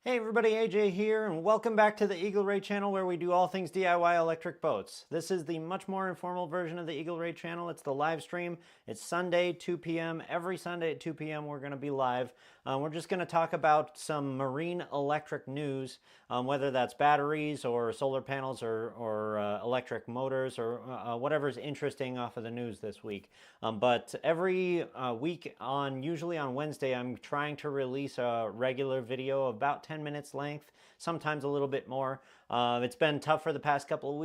Hey everybody, AJ here, and welcome back to the Eagle Ray channel where we do all things DIY electric boats. This is the much more informal version of the Eagle Ray channel. It's the live stream. It's Sunday, 2 p.m. Every Sunday at 2 p.m. we're going to be live. We're just going to talk about some marine electric news, whether that's batteries or solar panels or electric motors or whatever's interesting off of the news this week. But every week, usually on Wednesday, I'm trying to release a regular video of about 10 minutes length, sometimes a little bit more. It's been tough for the past couple of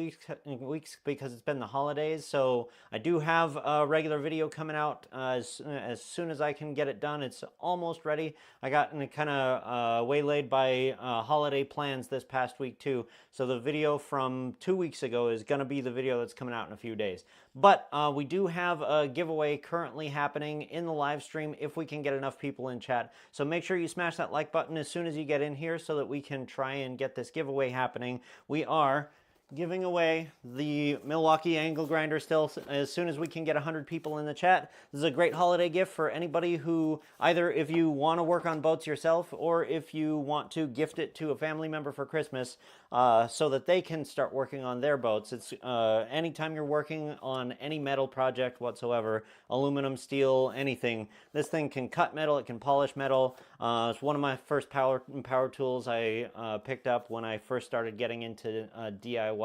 weeks because it's been the holidays, so I do have a regular video coming out as soon as I can get it done. It's almost ready. I got kind of waylaid by holiday plans this past week too, so the video from 2 weeks ago is going to be the video that's coming out in a few days. But we do have a giveaway currently happening in the live stream if we can get enough people in chat. So make sure you smash that like button as soon as you get in here so that we can try and get this giveaway happening. We are giving away the Milwaukee angle grinder still as soon as we can get 100 people in the chat. This is a great holiday gift for anybody who, either if you want to work on boats yourself or if you want to gift it to a family member for Christmas so that they can start working on their boats. It's anytime you're working on any metal project whatsoever, aluminum, steel, anything, this thing can cut metal, it can polish metal. It's one of my first power tools I picked up when I first started getting into DIY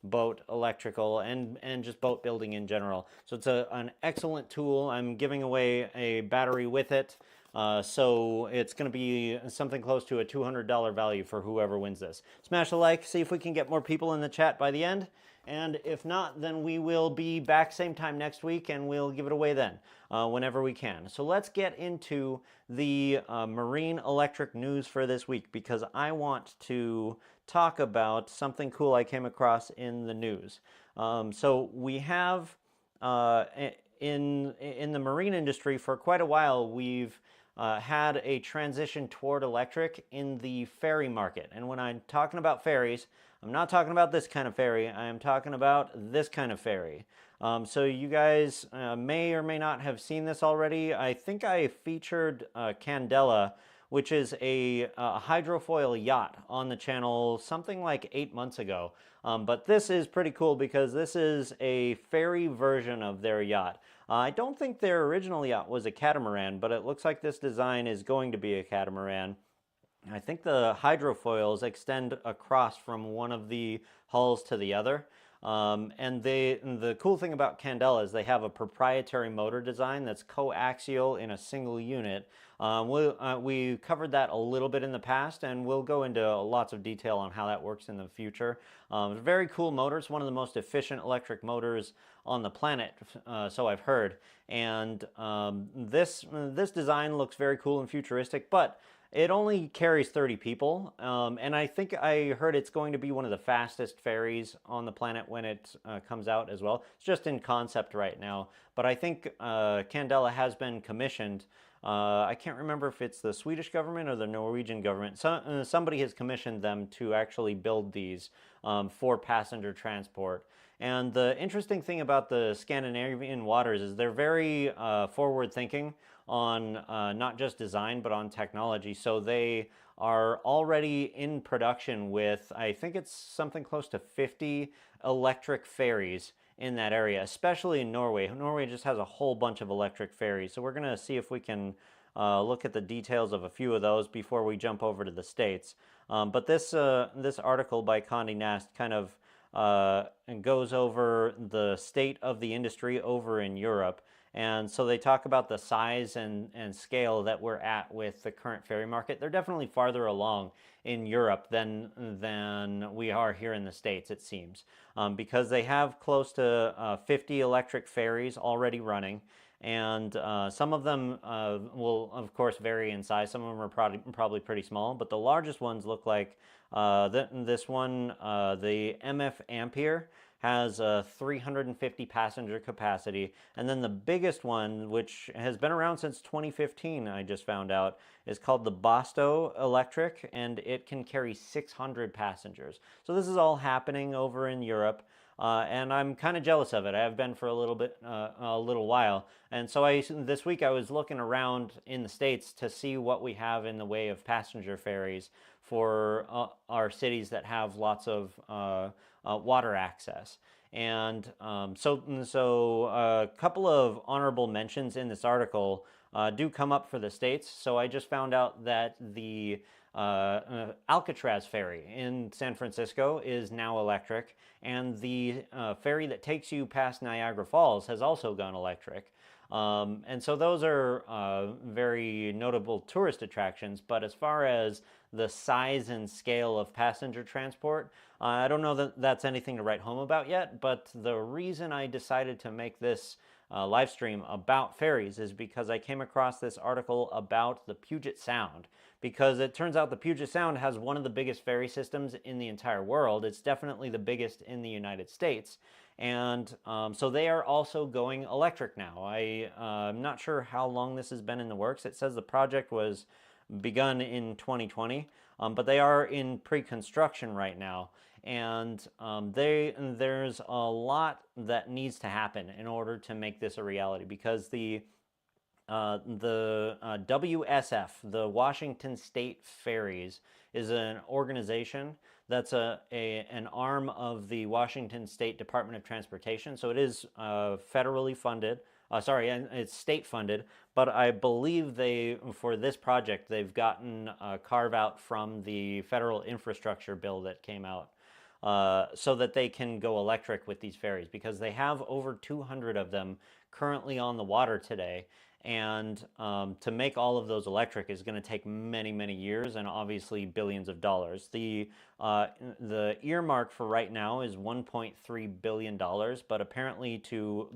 boat electrical and just boat building in general. So it's an excellent tool. I'm giving away a battery with it. So it's going to be something close to a $200 value for whoever wins this. Smash a like, see if we can get more people in the chat by the end. And if not, then we will be back same time next week and we'll give it away then, whenever we can. So let's get into the marine electric news for this week because I want to talk about something cool I came across in the news. So we have in the marine industry for quite a while, we've had a transition toward electric in the ferry market. And when I'm talking about ferries, I'm not talking about this kind of ferry. I am talking about this kind of ferry. So you guys may or may not have seen this already. I think I featured Candela, which is a hydrofoil yacht on the channel something like 8 months ago. But this is pretty cool because this is a ferry version of their yacht. I don't think their original yacht was a catamaran, but it looks like this design is going to be a catamaran. I think the hydrofoils extend across from one of the hulls to the other. And the cool thing about Candela is they have a proprietary motor design that's coaxial in a single unit. We covered that a little bit in the past, and we'll go into lots of detail on how that works in the future. Very cool motor. It's one of the most efficient electric motors on the planet, so I've heard. And this design looks very cool and futuristic, but it only carries 30 people, and I think I heard it's going to be one of the fastest ferries on the planet when it comes out as well. It's just in concept right now, but I think Candela has been commissioned. I can't remember if it's the Swedish government or the Norwegian government. Somebody has commissioned them to actually build these for passenger transport. And the interesting thing about the Scandinavian waters is they're very forward thinking on not just design but on technology. So they are already in production with, I think it's something close to 50 electric ferries in that area, especially in Norway. Norway just has a whole bunch of electric ferries. So we're going to see if we can look at the details of a few of those before we jump over to the States. But this article by Condé Nast kind of goes over the state of the industry over in Europe. And so they talk about the size and scale that we're at with the current ferry market. They're definitely farther along in Europe than we are here in the States, it seems, because they have close to 50 electric ferries already running. And some of them will, of course, vary in size. Some of them are probably pretty small, but the largest ones look like this one, the MF Ampere, has a 350 passenger capacity. And then the biggest one, which has been around since 2015, I just found out, is called the Bosto Electric, and it can carry 600 passengers. So this is all happening over in Europe. And I'm kind of jealous of it. I have been for a little while. And so this week I was looking around in the States to see what we have in the way of passenger ferries for our cities that have lots of water access. And so a couple of honorable mentions in this article do come up for the states. So I just found out that the Alcatraz ferry in San Francisco is now electric, and the ferry that takes you past Niagara Falls has also gone electric. And so those are very notable tourist attractions. But as far as the size and scale of passenger transport, I don't know that that's anything to write home about yet. But the reason I decided to make this live stream about ferries is because I came across this article about the Puget Sound. Because it turns out the Puget Sound has one of the biggest ferry systems in the entire world. It's definitely the biggest in the United States. And so they are also going electric now. I'm not sure how long this has been in the works. It says the project was begun in 2020, but they are in pre-construction right now. And there's a lot that needs to happen in order to make this a reality, because the WSF, the Washington State Ferries, is an organization that's an arm of the Washington State Department of Transportation. So it is federally funded. It's state funded, but I believe for this project, they've gotten a carve out from the federal infrastructure bill that came out. So that they can go electric with these ferries, because they have over 200 of them currently on the water today. And to make all of those electric is going to take many, many years and obviously billions of dollars. The earmark for right now is $1.3 billion, but apparently to